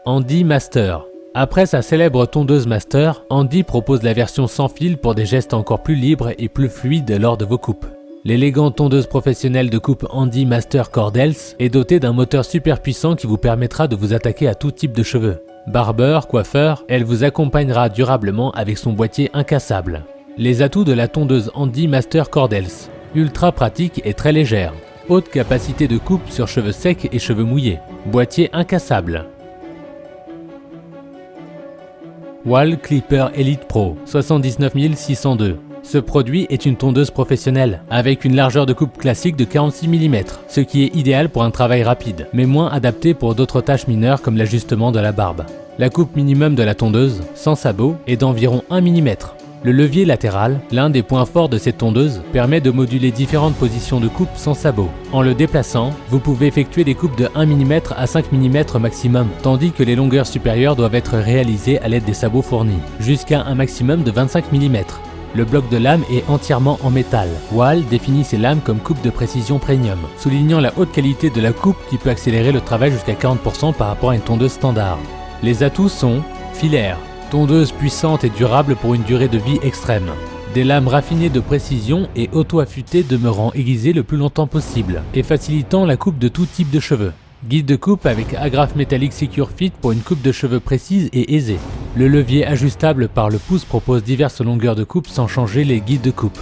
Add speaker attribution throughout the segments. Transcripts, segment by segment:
Speaker 1: Handy Master. Après sa célèbre tondeuse Master, Handy propose la version sans fil pour des gestes encore plus libres et plus fluides lors de vos coupes. L'élégante tondeuse professionnelle de coupe Handy Master Cordels est dotée d'un moteur super puissant qui vous permettra de vous attaquer à tout type de cheveux. Barbeur, coiffeur, elle vous accompagnera durablement avec son boîtier incassable. Les atouts de la tondeuse Handy Master Cordels. Ultra pratique et très légère. Haute capacité de coupe sur cheveux secs et cheveux mouillés. Boîtier incassable. Wahl Clipper Elite Pro 79 602. Ce produit est une tondeuse professionnelle, avec une largeur de coupe classique de 46 mm, ce qui est idéal pour un travail rapide, mais moins adapté pour d'autres tâches mineures comme l'ajustement de la barbe. La coupe minimum de la tondeuse, sans sabot, est d'environ 1 mm. Le levier latéral, l'un des points forts de cette tondeuse, permet de moduler différentes positions de coupe sans sabot. En le déplaçant, vous pouvez effectuer des coupes de 1 mm à 5 mm maximum, tandis que les longueurs supérieures doivent être réalisées à l'aide des sabots fournis, jusqu'à un maximum de 25 mm. Le bloc de lame est entièrement en métal. Wahl définit ses lames comme coupe de précision premium, soulignant la haute qualité de la coupe qui peut accélérer le travail jusqu'à 40% par rapport à une tondeuse standard. Les atouts sont filaire. Tondeuse puissante et durable pour une durée de vie extrême. Des lames raffinées de précision et auto-affûtées demeurant aiguisées le plus longtemps possible et facilitant la coupe de tout type de cheveux. Guide de coupe avec agrafe métallique Secure Fit pour une coupe de cheveux précise et aisée. Le levier ajustable par le pouce propose diverses longueurs de coupe sans changer les guides de coupe.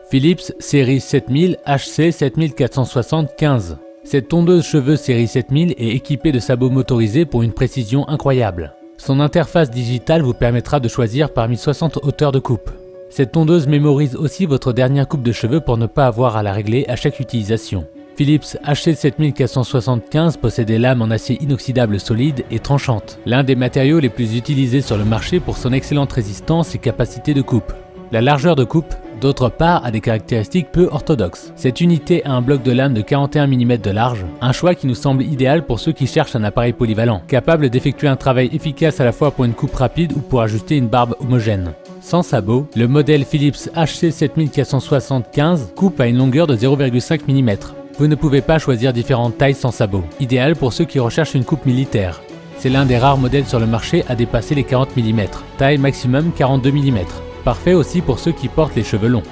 Speaker 1: Philips série 7000 HC 7475. Cette tondeuse cheveux série 7000 est équipée de sabots motorisés pour une précision incroyable. Son interface digitale vous permettra de choisir parmi 60 hauteurs de coupe. Cette tondeuse mémorise aussi votre dernière coupe de cheveux pour ne pas avoir à la régler à chaque utilisation. Philips HC 7475 possède des lames en acier inoxydable solide et tranchante, l'un des matériaux les plus utilisés sur le marché pour son excellente résistance et capacité de coupe. La largeur de coupe, d'autre part, a des caractéristiques peu orthodoxes. Cette unité a un bloc de lame de 41 mm de large, un choix qui nous semble idéal pour ceux qui cherchent un appareil polyvalent, capable d'effectuer un travail efficace à la fois pour une coupe rapide ou pour ajuster une barbe homogène. Sans sabot, le modèle Philips HC 7475 coupe à une longueur de 0,5 mm. Vous ne pouvez pas choisir différentes tailles sans sabot, idéal pour ceux qui recherchent une coupe militaire. C'est l'un des rares modèles sur le marché à dépasser les 40 mm, taille maximum 42 mm. Parfait aussi pour ceux qui portent les cheveux longs.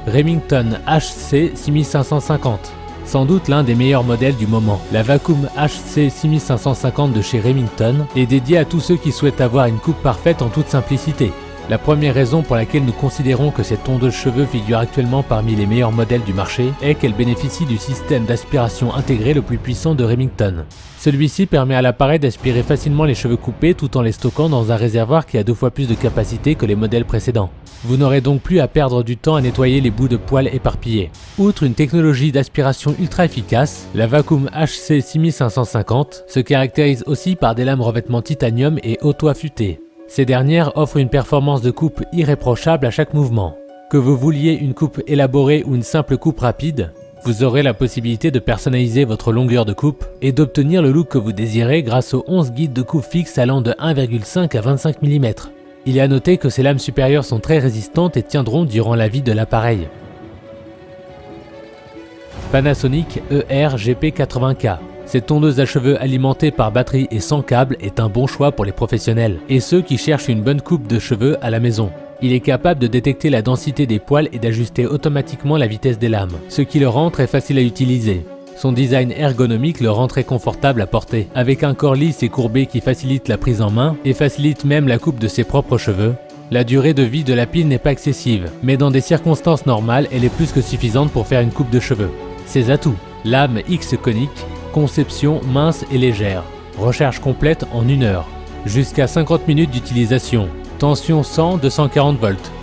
Speaker 1: Remington HC 6550. Sans doute l'un des meilleurs modèles du moment. La Vacuum HC 6550 de chez Remington est dédiée à tous ceux qui souhaitent avoir une coupe parfaite en toute simplicité. La première raison pour laquelle nous considérons que cette tondeuse cheveux figure actuellement parmi les meilleurs modèles du marché est qu'elle bénéficie du système d'aspiration intégré le plus puissant de Remington. Celui-ci permet à l'appareil d'aspirer facilement les cheveux coupés tout en les stockant dans un réservoir qui a 2 fois plus de capacité que les modèles précédents. Vous n'aurez donc plus à perdre du temps à nettoyer les bouts de poils éparpillés. Outre une technologie d'aspiration ultra efficace, la Vacuum HC 6550 se caractérise aussi par des lames revêtement titanium et auto-affûtées. Ces dernières offrent une performance de coupe irréprochable à chaque mouvement. Que vous vouliez une coupe élaborée ou une simple coupe rapide, vous aurez la possibilité de personnaliser votre longueur de coupe et d'obtenir le look que vous désirez grâce aux 11 guides de coupe fixes allant de 1,5 à 25 mm. Il est à noter que ces lames supérieures sont très résistantes et tiendront durant la vie de l'appareil. Panasonic ER-GP80K. Cette tondeuse à cheveux alimentée par batterie et sans câble est un bon choix pour les professionnels et ceux qui cherchent une bonne coupe de cheveux à la maison. Il est capable de détecter la densité des poils et d'ajuster automatiquement la vitesse des lames, ce qui le rend très facile à utiliser. Son design ergonomique le rend très confortable à porter, avec un corps lisse et courbé qui facilite la prise en main et facilite même la coupe de ses propres cheveux. La durée de vie de la pile n'est pas excessive, mais dans des circonstances normales, elle est plus que suffisante pour faire une coupe de cheveux. Ses atouts: lame X conique, conception mince et légère, recharge complète en 1 heure, jusqu'à 50 minutes d'utilisation, tension 100-240 volts.